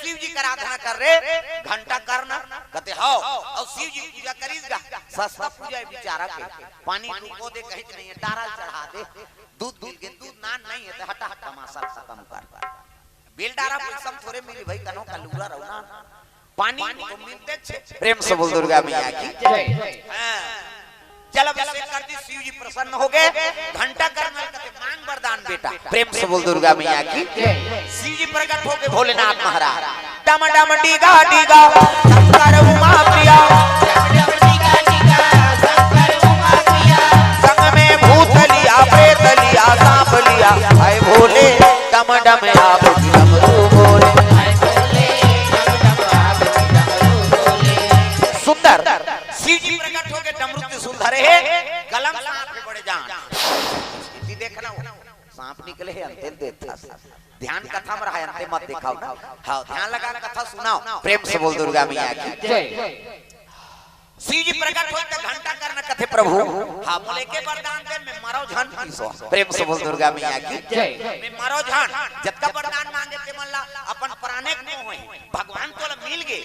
शिव जी का आराधना कर रहे घंटा करना कहते हो और शिव जी पूजा करीगा सस्ता पूजा बेचारा के पानी को दे कहीं नहीं है डारा चढ़ा दे दूध मिल के दूध नान नहीं है तो हटा हटा मासा खत्म कर बेल डारा पैसा थोड़े मिली भाई कनो का लूरा रहुना पानी तो मिलते छे प्रेम से बोल दुर्गा मैया की जय। चलो अभिषेक कर दी शिव जी प्रसन्न हो गए घंटा करना कहते मांग वरदान बेटा प्रेम से बोल दुर्गा मैया की जय। शिव जी प्रकट हो गए भोलेनाथ महाराज डम डम डीगा डीगा शंकर उमा प्रिया संग में भूत लिया प्रेत लिया सांप लिया हाय भोले डम डम आप डमरू बोले सुंदर शिव जी प्रकट हो गए डमरू त्रिशूल है गलम सांप के बड़े जान स्थिति देखना सांप निकले है अंतिम देखता ध्यान कथा में रहा अंतिम मत दिखाओ ना हाँ ध्यान लगा कथा सुनाओ प्रेम से बोल दुर्गा मैया की जय। शिव जी प्रकट हो तो घंटा करना कथे प्रभु हाँ बोले के वरदान दे मैं मरो झन प्रेम से बोल दुर्गा मैया की जय। मैं मरो झन जब का वरदान मांगे ते मल्ला अपन प्राणे को होई भगवान तो मिल गए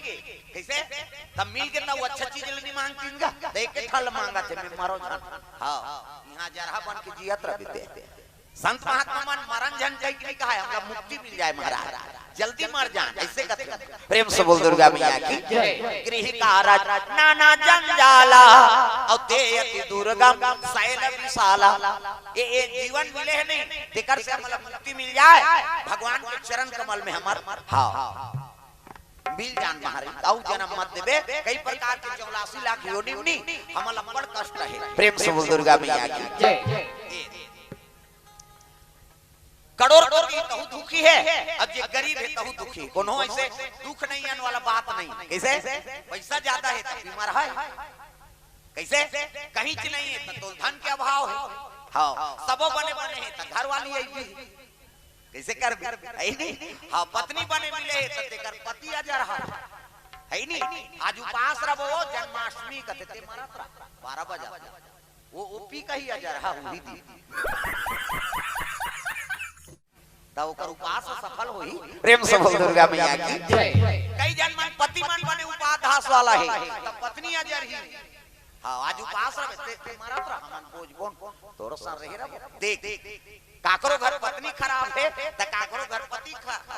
कैसे तब मिल के तब अच्छा चीज नहीं मांगतीगा देख के फल मांगा थे मैं मरो झन हां यहां जरहा बन के जियत रहते संत महात्मा मन मरण झन कह के कहा हमरा मुक्ति मिल जाए महाराज जल्दी मर जान ऐसे कहते प्रेम से बोल दुर्गा मैया की जय। गृह कारज नाना जंजाला और देयति दुर्गम शैल विशाला ये जीवन मिले है नहीं देकर से मतलब मुक्ति मिल जाए भगवान के चरण कमल में हमार हां मिल जान महाराज औ जन्म मत देबे कई प्रकार के 84 लाख योनि हमला बड़ कष्ट है प्रेम से बोल दुर्गा मैया की जय। करोड़ की तहु दुखी है अब ये गरीब है तहु दुखी कोनो ऐसे दुख नहीं आने वाला बात नहीं कैसे पैसा ज्यादा है तो बीमार है कैसे कहीं च नहीं है तो धन के अभाव है हाँ सबो बने बने है तो घर वाली आई कैसे कर नहीं हाँ पत्नी बने मिले है तो तेकर पति आ जा रहा है नहीं आज उपास रहो जन्माष्टमी कहते थे मारा 12 बजे वो ओपी कही आ जा रहा हुई दी तब ओकर उपास सफल होई प्रेम से बोल दुर्गा मैया की जय। कई जन मन पति मन बने उपाधास वाला है तब पत्नी आ जा रही हां आज उपास रहे मारत रहा मन बोझ कौन तोरो सा रहे रे देख काकरो घर पत्नी खराब है त काकरो घर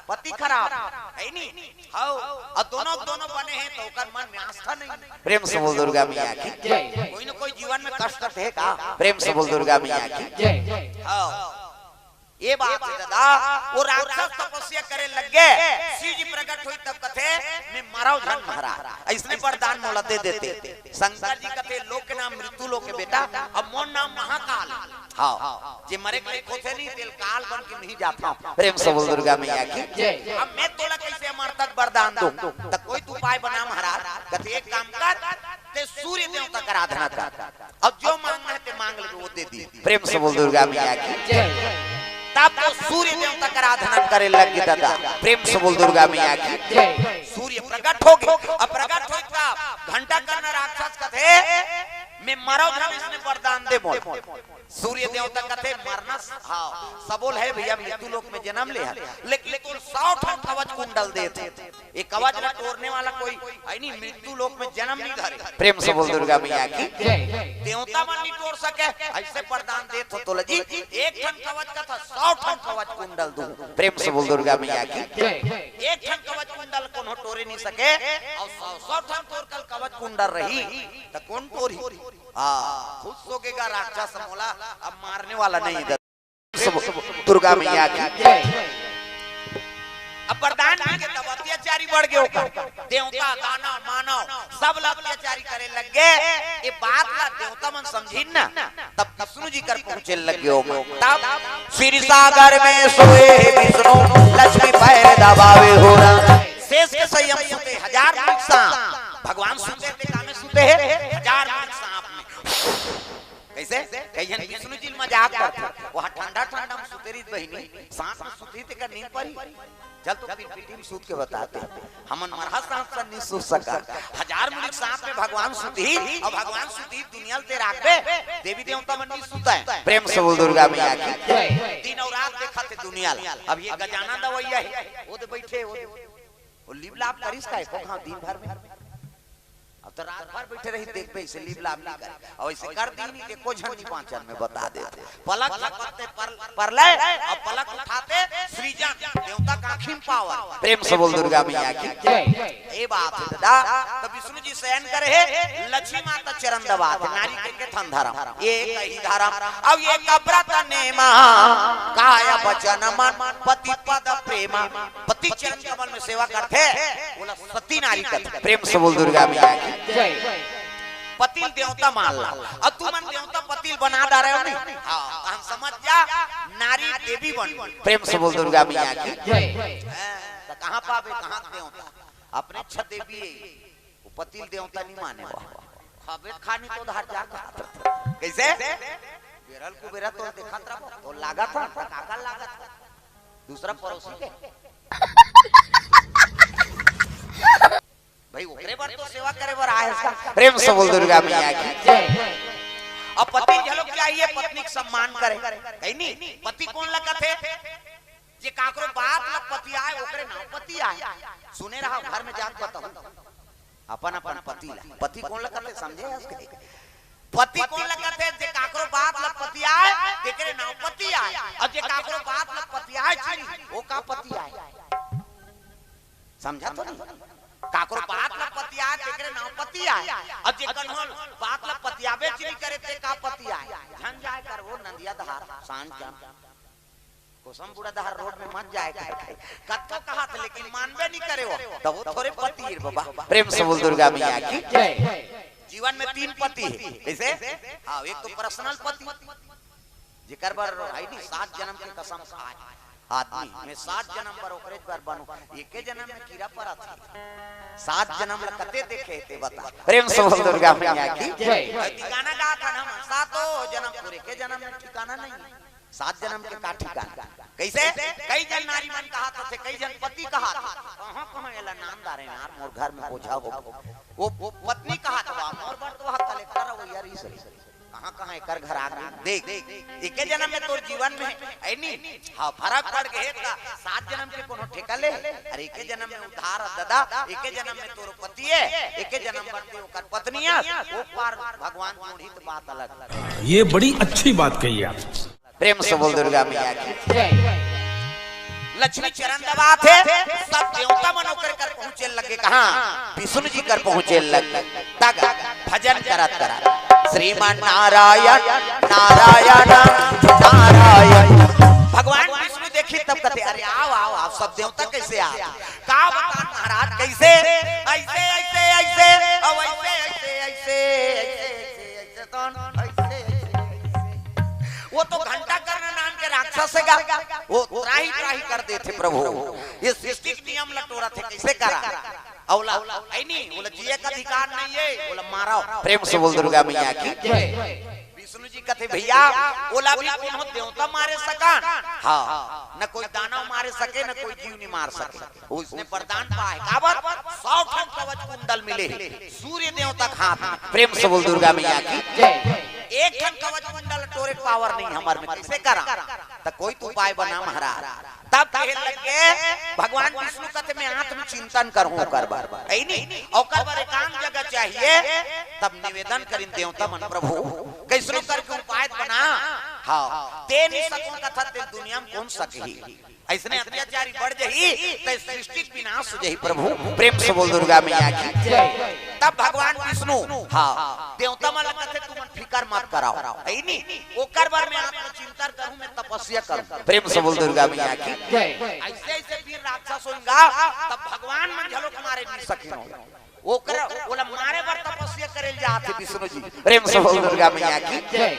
पति खराब है नहीं हां और दोनों बने हैं तो ओकर मन में आस्था नहीं प्रेम से बोल दुर्गा मैया की जय। कोई न कोई जीवन में कष्ट है का प्रेम से बोल दुर्गा मैया की जय। हां ये बात है दादा वो राक्षस तपस्या करे लग गए शिव जी प्रकट हुई तब कथे मैं मरो झन महाराज इसने वरदान मोला दे देते शंकर जी कथे लोक के नाम मृत्यु लोक के बेटा अब मोर नाम महाकाल हां जे मरे के खोथे नहीं तेल काल बन के नहीं जाता प्रेम से बोल दुर्गा मैया की जय। अब मैं तोला कैसे अमर तक वरदान दूं त कोई तू उपाय बना महाराज कथे एक काम कर ते सूर्य देवता का आराधना कर अब जो मांगना है ते मांग ले वो दे दी प्रेम से बोल दुर्गा मैया की जय। तब तो सूर्य देवता का आराधना करे लग गए दादा प्रेम से बोल दुर्गा मैया की जय। सूर्य प्रकट हो गए अब प्रकट हो तब घंटा करना राक्षस कथे मैं मरो झन इसने वरदान दे बोल सूर्य देवता कथे मरना हां सबोल है भैया मृत्यु लोक में जन्म ले लेकिन तो 100 ठन कवच कुंडल देते ये कवच न तोड़ने वाला कोई है नहीं मृत्यु लोक में जन्म नहीं धरे प्रेम से बोल दुर्गा मैया की जय। देवता मन नहीं तोड़ सके ऐसे वरदान दे तो जी एक ठन कवच का था 100 ठन कवच कुंडल दूं प्रेम से बोल दुर्गा मैया की जय। एक ठन कवच कुंडल कोनो तोड़े नहीं सके और 100 ठन तोड़कर कवच कुंडल रही तो कौन तोड़ी हां खुद सोगेगा राक्षस मोला अब मारने वाला नहीं दुर्गा मैया की जय। अब वरदान के तब अत्याचारी बढ़ गए देवता दानव मानव सब लोग अत्याचारी करे लग गए ये बात ला देवता मन समझिन ना तब विष्णु जी कर पहुंचे लग गए तब क्षीर सागर में सोए विष्णु लक्ष्मी पैर दबावे हो ना शेष के संयम सुते 1000 वृक्ष भगवान सुते थे कामे सुते हैं 1000 वृक्ष सांप में कैसे कहीं विष्णु जी मजाक करते वहां ठंडा ठंडा में सुतेरी बहिनी सांस में सुती थे का नींद पड़ी चल तो पीटी में सूत के बताते हमन मरहा सांप से नहीं सूत सका 1000 मुनिक सांप में भगवान सुती और भगवान सुती दुनिया ते राखबे देवी देवता मन नहीं सुता है प्रेम से बोल दुर्गा मैया की जय। दिन और रात देखते दुनिया अब ये गजाना दवैया है वो तो बैठे वो वो लीव लाभ करिस का एको खाओ दिन भर में। अब तो रात भर बैठे रही देख पे इसे लीव लाभ नहीं करे और इसे कर दी नहीं एको झंडी पांचन में बता देते पलक झपकते पर ले और पलक उठाते सृजन देवता का आँखिं पावर। प्रेम से बोल दुर्गा मैया की जय। ये बात है दादा। तो विष्णु जी शयन करे है लक्ष्मी माता चरण दबाते नारी के थन धरम ये कही धरम। अब ये कब्रत नेमा काय वचन मन पति पद प्रेमा पति चरण कमल में सेवा करते बोला सती नारी करते। प्रेम से बोल दुर्गा मैया की जय। पतिल देवता मान ला और तू मन देवता पतिल बना दा रहे हो नहीं। हाँ हम समझ जा नारी देवी बन। प्रेम से बोल दुर्गा मैया की जय। तो कहाँ पावे कहाँ देवता अपने छत देवी वो पतिल देवता नहीं माने वो हवे खानी तो धार जा कैसे बेरल को बेरा तो देखा था तो लागा था काका लागा था दूसरा पड़ोसी के भाई ओकरे बार तो सेवा करे बार आए इसका। प्रेम से बोल दुर्गा मैया की जय। अब पति झलक चाहिए पत्नी का सम्मान करे कहीं नहीं पति कौन लगा थे जे काकरो बाप लग पति आए ओकरे नाम पति आए सुने रहा घर में जात बताओ अपन अपन पति कौन लगा थे समझे इसके पति कौन लगा थे जे काकरो बाप लग पति आए तेरे नाम पति आए और जे काकरो बाप लग पति आए वो का पति आए समझा तो नहीं काकरो बात ला पति आए तेरे नाम पति आए और जे कन्हल बात ला पति आवे चली करे ते का पति आए झन जाए कर वो नंदिया धार सांझ जान कोसम बुढ़ा धार रोड में मत जाए कत्तो कहा था लेकिन मानबे नहीं करे वो तो वो थोड़े पति है बाबा। प्रेम से बोल दुर्गा मैया की जय। जीवन में 3 पति है कैसे हां एक तो पर्सनल पति जेकर बार आई नहीं 7 जन्म की कसम खाए आदमी में 7 जन्म पर ओकरे बार बनो एके जन्म में कीड़ा पड़ा था 7 जन्म कते देखे थे बता। प्रेम से बोल दुर्गा मैया की जय। ठिकाना गा था ना 7 जन्म पूरे के जन्म में ठिकाना नहीं 7 जन्म के का ठिकाना कैसे कई जन नारी मन कहा थे कई जन पति कहा था कहां कहां एला नामदार है यार मोर घर में बोझा हो वो पत्नी कहा था मोर बार तो कलेक्टर हो यार इस कहां कर घर आ देख एके जन्म में तोर जीवन में है नहीं हां फर्क पड़ गए का 7 जन्म के कोनो ठेका ले अरे एके जन्म में उधार दादा एके जन्म में तोर पति है एके जन्म में ओकर पत्नी है वो पार भगवान जोड़ित बात अलग। ये बड़ी अच्छी बात कही आप। प्रेम से बोल दुर्गा मैया की जय। लक्ष्मी चरण दबाते सब देवता मनोकर कर पहुंचे लगे कहां विष्णु जी कर पहुंचे लगे तक भजन करत करा श्रीमान नारायण नारायण नारायण। भगवान विष्णु देखी तब कहते अरे आओ आओ आप सब देवता कैसे आ का बता महाराज कैसे ऐसे ऐसे ऐसे और ऐसे ऐसे ऐसे ऐसे तो ऐसे वो तो घंटा करना नाम के राक्षस है वो त्राही त्राही कर देते प्रभु ये सृष्टि के नियम लटोरा थे कैसे करा औला ऐ नहीं बोला जिए का अधिकार नहीं है बोला मारो। प्रेम से बोल दुर्गा मैया की जय। विष्णु जी कहते भैया बोला भी कोनो देवता मारे सकान हां न कोई दानव मारे सके न कोई जीव नहीं मार सके उसने वरदान पाए काबर 100 ठन कवच कुंडल मिले सूर्य देवता हाथ। प्रेम से बोल दुर्गा मैया की जय। एक ठन कवच कुंडल टोरे पावर नहीं हमार में कैसे करा त कोई तो उपाय बना महाराज तब कहे लगे भगवान विष्णु कहते मैं आत्म चिंतन करूं कर बार ऐ नहीं ओकर बार एकांत जगह चाहिए तब निवेदन करिन देवता मन प्रभु कैसे करके उपाय बना हां ते नहीं सकूं कथा ते दुनिया में कौन सके ऐसने अत्याचारी बढ़ जही तो सृष्टि विनाश हो जही प्रभु। प्रेम से बोल दुर्गा मैया की जय। तब भगवान विष्णु हां देवता मन कहते तुम फिकर मत कराओ ऐ नहीं ओकर बार में आत्म चिंतन करूं मैं तपस्या करूं। प्रेम से बोल दुर्गा मैया की जय। ऐसे ऐसे फिर राक्षस होगा तब भगवान मन झलक मारे नहीं सकिनो ओकर बोला मारे बार तपस्या करेल जाते विष्णु जी। प्रेम से बोल दुर्गा मैया की जय।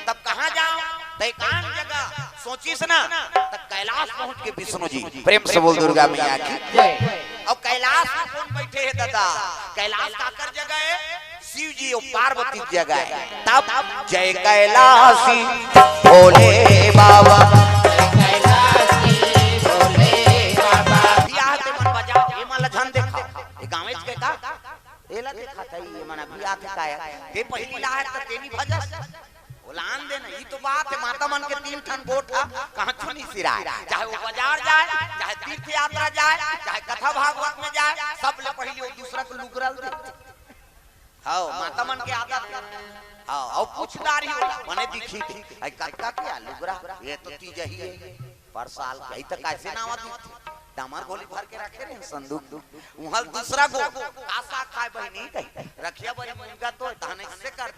तब कहां जाओ एकांत जगह सोचिस ना तब कैलाश पहुंच के विष्णु जी। प्रेम से बोल दुर्गा मैया की जय। अब कैलाश में कौन बैठे हैं दादा कैलाश काकर जगह है शिव जी और पार्वती जगह है तब जय कैलाशी भोले बाबा कैलाशी भोले बाबा बियाह ते मन बजाओ ए माला झन देखा ए गांव के का एला देखा था ये मन बियाह के काया ते पहली ला है त तेनी भजस बुलान देना ये तो बात है। माता मन के 3 ठन गोठा कहां छुनी सिराय, चाहे वो बाजार जाए, चाहे तीर्थ यात्रा जाए, चाहे कथा भागवत में जाए, सब ले पहले वो दूसरा को लुगरल दे। हां माता मन के आदत हां और पूछदारी होला मने दिखी थी आई कक्का के लुगरा ये तो तीज ही है पर साल कई तक कैसे नावा दी डामर गोली भर के रखे रे संदूक उहल दूसरा गो आशा खाए बहनी कही रखिया बड़ी मुंगा तो धाने से कर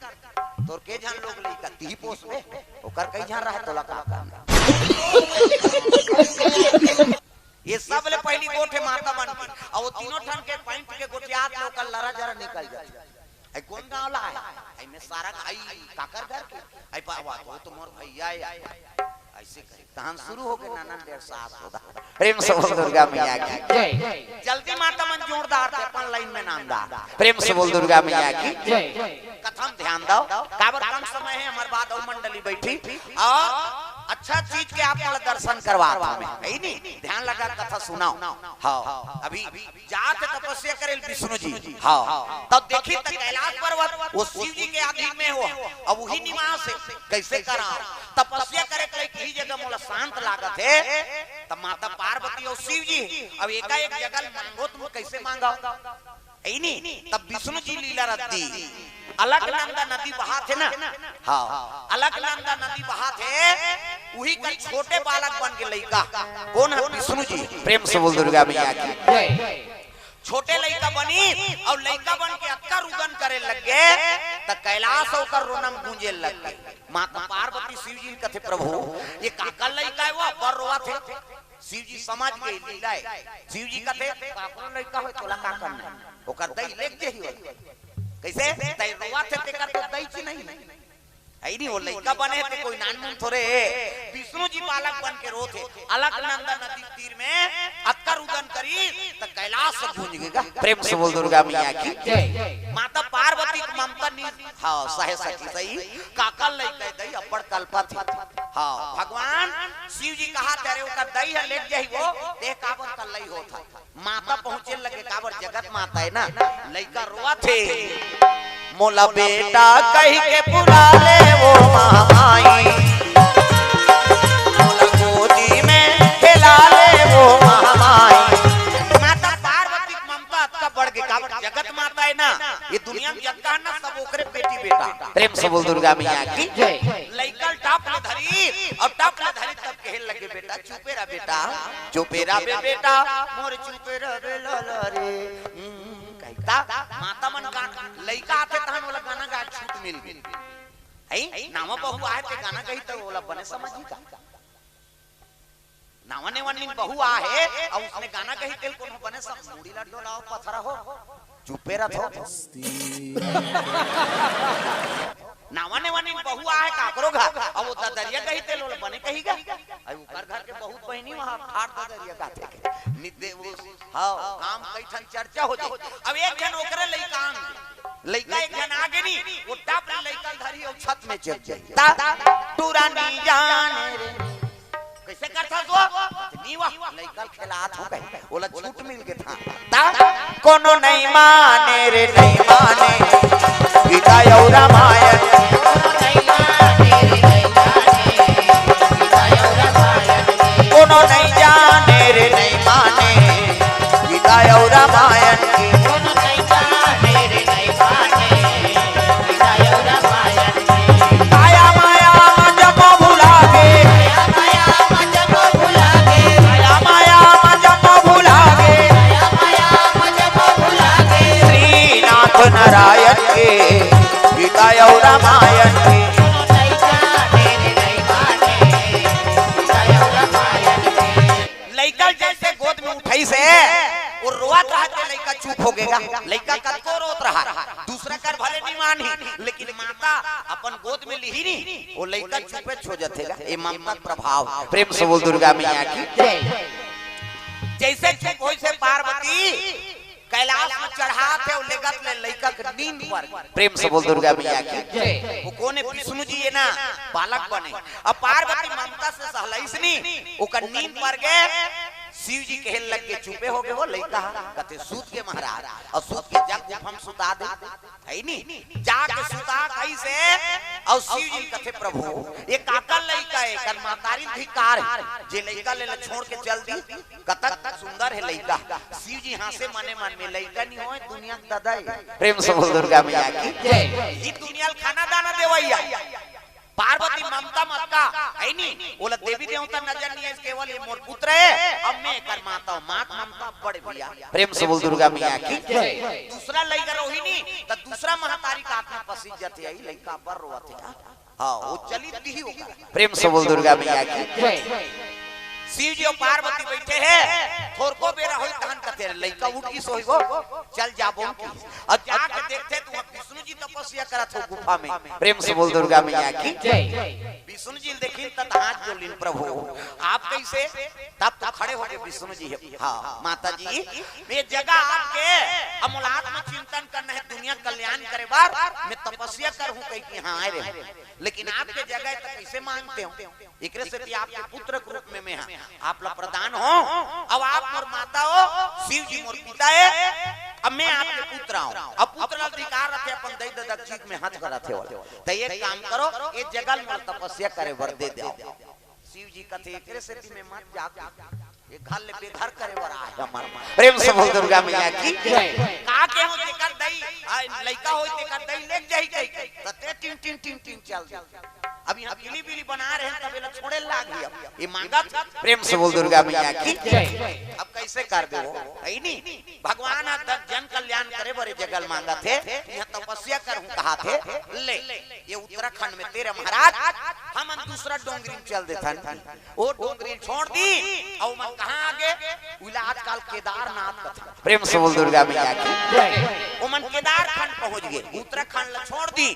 तोर के जान लोग लई का ती पोस में ओकर कई जान रहा तोला का ये सब ले पहली गोठे माता मन की और वो तीनों ठन के पॉइंट के गोटियात लोग का लरा जरा निकल जाए आई कौन गांव ला है आई में सारा आई काकर घर के आई पावा तो मोर भैया ऐसे करे कहां शुरू हो गए नाना डेढ़ सास होदा प्रेम से बोल दुर्गा मैया की जय। जल्दी माता मन जोरदार से अपन लाइन में नाम दा प्रेम से बोल दुर्गा मैया की जय। कथम ध्यान दो काबर कम समय है हमारे बाद और मंडली बैठी और अच्छा चीज के आप वाला दर्शन करवाता मैं है नहीं ध्यान लगा कथा सुनाओ। हां अभी जात तपस्या करे विष्णु जी हां तब देखी त कैलाश पर्वत वो शिव जी के अधीन में हो अब वही निवास है कैसे करा तपस्या करे कई जगह मोला शांत लागत है तब माता पार्वती और शिव जी अब एकाएक जगह मांगो तुम कैसे मांगा है नहीं तब विष्णु जी लीला रत्ती अलकनंदा नदी बहा थे ना हाँ अलकनंदा नदी बहा थे वही कल छोटे बालक बन के लइका कौन है विष्णु जी प्रेम से बोल दुर्गा मैया की छोटे लइका बनी और लइका बन के अक्का रुदन करे लग गए त कैलाश होकर रोनम गूंजे लग गए माता पार्वती शिव जी कहते प्रभु ये काका लइका है वो पर रोआ थे शिव जी समझ गए लीला है शिव जी कहते काका लइका होय तोला का करना ओकर दई लेक जे ही कैसे तै रोआ थे ते कर तो दई छी नहीं आई नहीं वो लइका बने थे कोई नानमुन थोड़े विष्णु जी बालक बन के रोते अलकनंदा नदी तीर में अक्कर उदन करी त कैलाश से गूंज गएगा प्रेम से बोल दुर्गा मैया की जय। माता पार्वती की ममता नी हां सहे सखी सही काका लइका दई अपर कल्पा थी हां भगवान शिव जी कहा तेरे ओकर दई है लेट जाई वो देख काबर का लई होता माता पहुंचे लगे काबर जगत माता है ना लइका रोआ थे मोला बेटा कही के बुला ले वो महामाई मोला गोदी में खेला ले वो महामाई माता पार्वती की ममता का बढ़ गई काबर जगत माता है ना ये दुनिया में जगत है ना सब ओकरे बेटी बेटा प्रेम से बोल दुर्गा मैया की जय। लइकल टाप ले धरी और टाप ले धरी तब कहने लगे बेटा चुपेरा बे बेटा मोर चुपेरा बे लाला रे माता मन गाना लइका आते तहन वाला गाना गा छूट मिल गई है नामा बहू आए ते गाना कही तो वाला बने समझी का नामा ने वनी बहू आए और उसने गाना कही तेल को बने सब मुड़ी लड्डू लाओ पथरा हो चुपे रहो नामा ने वनी बहू आए काकरो घा और वो दरिया कही तेल वाला बने कहीगा आई ऊपर घर के बहुत बहनी वहां फाड़ दरिया गाते के निदे वो हां काम कई ठन चर्चा हो जाए अब एक जन ओकरे लइका लइका एक जन आगे नी वो टाप लइका धरी और छत में चढ़ जाए ता टूरानी जाने रे कैसे करथा तो नीवा लइका खेलात हो गए ओला छूट मिल के था ता कोनो नहीं माने रे नहीं माने गीता और रामायण कोनो नहीं जाने रे नहीं माने गीता और रामायण की कोनो नहीं जाने रे नहीं माने गीता और रामायण की माया माया जब भुला गए माया माया जब भुला गए माया माया जब भुला गए माया माया जब भुला गए श्रीनाथ नारायण के गीता और रामायण की लइका जैसे गोद में उठाई से वो रोत रहा तो लइका चुप हो गएगा लइका कतो रोत रहा दूसरा कर भले नहीं मानी लेकिन माता अपन गोद में ली नहीं वो लइका चुपे छो जातेगा ये ममता प्रभाव प्रेम से बोल दुर्गा मैया की जैसे चुप होई से पार्वती कैलाश में चढ़ाते और लेगत ले लइका के नींद पर प्रेम से बोल दुर्गा मैया की वो कोने विष्णु जी है ना बालक बने अब पार्वती ममता से सहलाइसनी ओकर नींद पर गए शिव जी कहे लग के चुपे हो गए हो लइका कहते सूत के महाराज और सूत के जग हम सुता दे है नी जाके सुता कैसे और शिव जी कहते प्रभु ये काका लइका है कर मातारी धिकार जे लइका ले छोड़ के चल दी कतक सुंदर है लइका शिव जी हां से मन में लइका नहीं होए दुनिया दादा प्रेम से बोल दुर्गा मैया की जय ई दुनिया खाना दाना देवैया पार्वती ममता मक्का है नी बोला देवी देवता नजर नहीं है केवल ये मोर पुत्र है अब मैं कर माता हूं मां ममता बड़े भैया प्रेम से बोल दुर्गा मैया की जय दूसरा लइका रोहिणी तो दूसरा महतारी का आत्मा पसीज जाती है लइका बर रोते हां वो चली दी होगा प्रेम से बोल दुर्गा मैया की जय शिव जी और पार्वती बैठे हैं थोर को बेरा होई तहन कते लइका उठ की सोइबो चल जाबो और जाके देखते तो विष्णु जी तपस्या करत हो गुफा में प्रेम से बोल दुर्गा मैया की जय विष्णु जी देखिन त हाथ जोलिन प्रभु आप कैसे तब तो खड़े हो गए विष्णु जी हां माता जी ये जगह आपके अमूलात्म चिंतन करना है दुनिया कल्याण करे बार मैं तपस्या करूं कहीं कि हां आए रे लेकिन आपके जगह तक कैसे मांगते हो एकरे से भी आपके पुत्र के रूप में मैं आप लोग प्रदान हो अब आप मोर माता हो शिव जी मोर पिता है अब मैं आपके पुत्र हूं अब पुत्र अधिकार रखे अपन दई ददक चीज में हाथ करत है तो एक काम करो ये जगल में तपस्या करे वर दे दो शिव जी कहते एकरे से में मत जा ये घर ले बेघर करे वर आ हमार प्रेम से बोल दुर्गा मैया की जय का के हो जेकर दई लइका होई तेकर दई लेक जाई गई तते टिन टिन टिन टिन चल अब यहाँ बिली बिली बना रहे हैं तबेला छोड़े लाग गया ये मांगा प्रेम से बोल दुर्गा मैया की जय अब कैसे कर दे वो है नहीं भगवान जन कल्याण करे बड़े जगल मांगा थे यहाँ तपस्या करूं कहा थे ले ये उत्तराखंड में तेरे महाराज हम दूसरा डोंगरी चल देता वो डोंगरी छोड़ दी और मन कहाँ आगे उला आजकल केदारनाथ प्रेम से बोल दुर्गा मैया की जय वो मन केदारखंड पहुंच गए उत्तराखंड छोड़ दी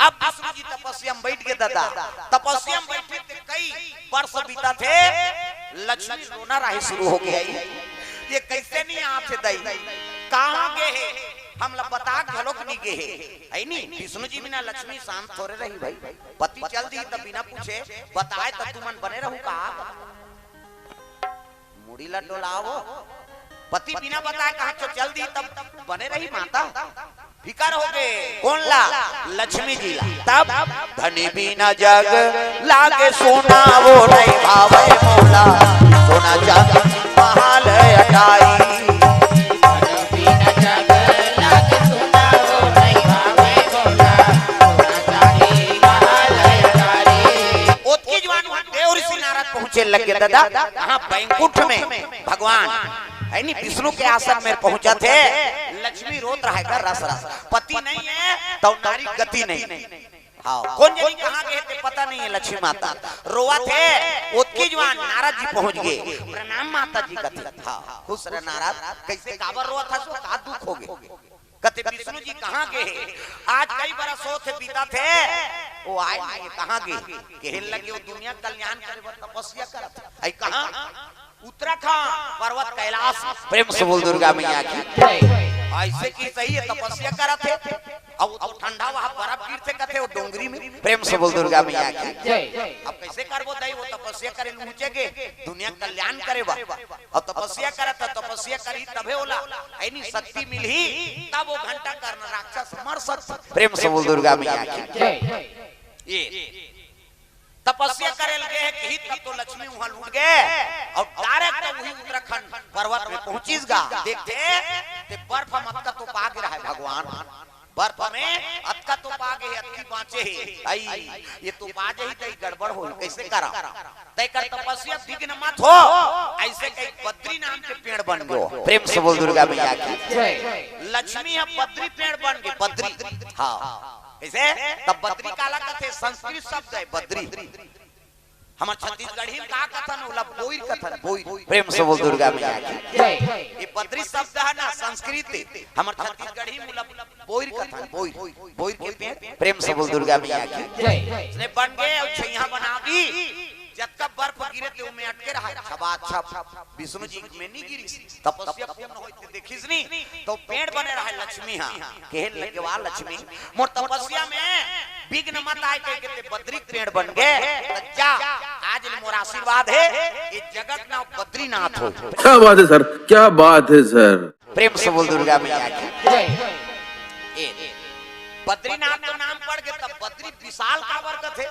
अब विष्णु जी तपस्या में बैठ गए दादा तपस्या में बैठे थे कई वर्ष बीता थे लक्ष्मी रोना राही शुरू हो गया ये कैसे नहीं आते दई कहां गए हम लोग बता घलोक नहीं गए है नहीं विष्णु जी बिना लक्ष्मी शांत थोड़े रही भाई पति चल दी तब बिना पूछे बताए तब तुमन बने रहूं कहा मुड़ी ला डोलाओ पति बिना बताए कहा चल दी तब बने रही माता फिकर हो गए कौन ला लक्ष्मी जी ला तब धनी बिना जग लागे सोना वो नहीं भावे मोला सोना जग महाल अटाई धनी बिना जग लागे सोना वो नहीं भावे मोला सोना जग महाल अटाई ओतकी जवान देव ऋषि नारद पहुंचे लगे दादा कहां बैंकुंठ में भगवान है नहीं विष्णु के आसन में पहुंचा थे लक्ष्मी रोत रहा है रस रस पति नहीं है तो नारी गति नहीं हाँ कौन जानी कहाँ गए थे पता नहीं है लक्ष्मी माता रोआ थे ओतकी जवान नारद जी पहुंच गए प्रणाम माता जी का हाँ खुश रहे नारद कैसे काबर रोआ था सो का दुख हो गए कहते विष्णु जी कहाँ गए आज कई बरस हो थे बीता थे वो आए कहाँ गए कहने लगे वो दुनिया कल्याण करे तपस्या करत है कहाँ उत्तराखंड पर्वत कैलाश प्रेम से बोल दुर्गा मैया की ऐसे की सही है तपस्या करा थे अब ठंडा वहां बर्फ गिरते कथे वो डोंगरी में प्रेम से बोल दुर्गा मैया की अब कैसे करबो दई वो तपस्या करे ऊंचे के दुनिया कल्याण करे बा और तपस्या करत तपस्या करी तबे होला ऐनी शक्ति मिलही तब वो घंटा करना राक्षस मर सकत प्रेम से बोल दुर्गा मैया की ये तपस्या करे लगे है कि तब तो लक्ष्मी वहां लूट गए और डायरेक्ट वही उत्तराखंड पर्वत में पहुंचीगा देखते ते बर्फ में अतका तो पागे रहा है भगवान बर्फ में अतका तो पागे है अतकी बाँचे है आई ये तो पाजे ही तई गड़बड़ हो कैसे करा तय कर तपस्या विघ्न मत हो ऐसे कई बद्री नाम के पेड़ बन गए प्रेम से बोल दुर्गा मैया की लक्ष्मी है बद्री पेड़ बन गए बद्री हाँ ऐसे तब बद्री काला कथे संस्कृत शब्द है बद्री हमार छत्तीसगढ़ी का कथन होला बोईर कथन बोईर प्रेम से बोल दुर्गा मैया की ये बद्री शब्द है ना संस्कृत हमार छत्तीसगढ़ी मूल बोईर कथन बोईर बोईर के पेड़ प्रेम से बोल दुर्गा मैया की इसने बन गए और छैया बना दी जब तक बर्फ गिरे थे में अटके रहा छबा छप विष्णु जी में नहीं गिरी तपस्या पूर्ण होई देखिस नहीं तो पेड़ बने रहा लक्ष्मी हां कहन लगे वाह लक्ष्मी मोर तपस्या में विघ्न मत आए के बद्री पेड़ बन गए जा आज मोर आशीर्वाद है ये जगत ना बद्रीनाथ हो। क्या बात है सर, क्या बात है सर। प्रेम से बोल दुर्गा मैया की। बद्रीनाथ तो नाम पड़ गए, तब बद्री विशाल का वर्ग थे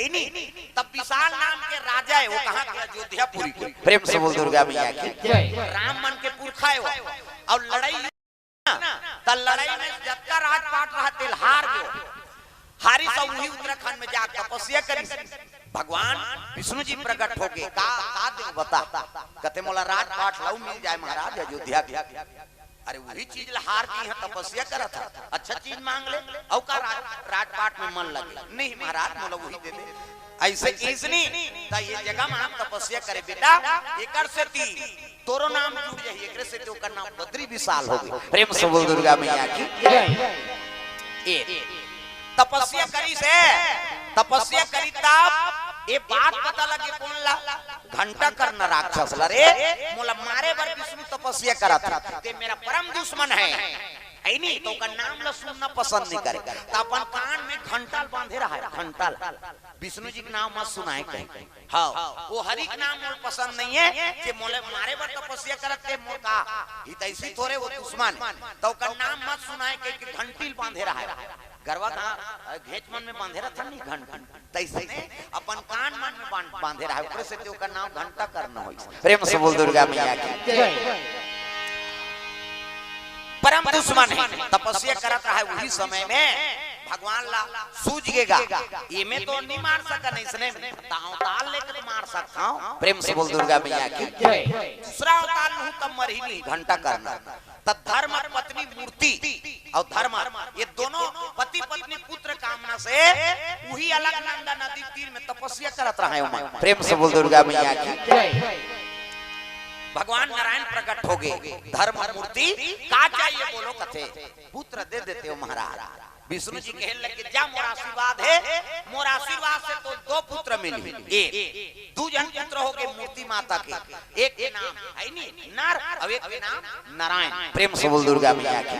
नहीं, तब विशाल नाम के राजा है वो कहाँ के अयोध्यापुरी के। प्रेम से बोल दुर्गा मैया की। राम मन के पुरखा है वो, और लड़ाई तब लड़ाई में जत्ता राजपाट रहा तिलहार गयो, हारी सब वही उत्तराखंड में जाकर तपस्या करी। भगवान विष्णु जी प्रकट हो गए, का दे बता, कहते मोला राजपाट लाऊ मिल जाए महाराज अयोध्या के। अरे वही चीज हार की तपस्या करा था, अच्छा चीज मांग ले और का राजपाट में मन लगे नहीं महाराज मोला वही दे दे। ऐसे इसनी तो ये जगह में हम तपस्या करे बेटा, एकर से ती तोरो नाम जुड़ जाई, एकरे से तो का नाम बद्री विशाल हो गई। प्रेम से बोल दुर्गा मैया की। ए तपस्या करी से तपस्या करी तब ये बात पता लगे कौन ला घंटा करना राक्षस रे मोला मारे बर विष्णु तपस्या करा था, ते मेरा परम दुश्मन है ऐ नहीं तो का नाम ला सुनना पसंद नहीं करे, तो अपन कान में घंटाल बांधे रहा है। घंटाल विष्णु जी का नाम मत सुनाए कहीं। हाँ वो हरि का नाम मोल पसंद नहीं है कि मोले मारे बर तपस्या करते मोर का ही तैसी थोड़े वो दुश्मन, तो का नाम मत सुनाए कहीं घंटील बांधे रहा है। गरवा का घेच मन में बांधे रहा था नहीं घंटा, तैसे अपन कान मन में बांधे रहा है, से तो का नाम घंटा करना हो। प्रेम से बोल दुर्गा मैया की। परम दुश्मन है तपस्या करत रहा है, वही समय में भगवान ला सूझ गेगा ये में तो नहीं मार सका, नहीं इसने ताल लेकर मार सकता हूं। प्रेम से बोल दुर्गा मैया की। दूसरा अवतार लूं तब मर ही नहीं, घंटा करना। तब धर्म और पत्नी मूर्ति और धर्म ये दोनों पति पत्नी पुत्र कामना से वही अलकनंदा नदी तीर में तपस्या करत रहा है। प्रेम से बोल दुर्गा मैया की। भगवान नारायण प्रकट हो गए, धर्म मूर्ति का चाहिए बोलो, कथे पुत्र दे देते हो महाराज। विष्णु जी कहने लगे जा मोर आशीर्वाद है, मोर आशीर्वाद से तो दो पुत्र मिली, एक दो जन पुत्र हो गए मूर्ति माता के, एक के नाम है नहीं नर और एक के नाम नारायण। प्रेम से बोल दुर्गा मैया की।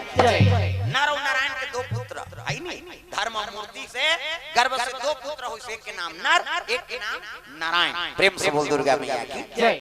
नर और नारायण के दो पुत्र है नहीं, धर्म और मूर्ति से गर्भ से दो पुत्र हो, एक के नाम नर एक के नाम नारायण। प्रेम से बोल दुर्गा मैया की।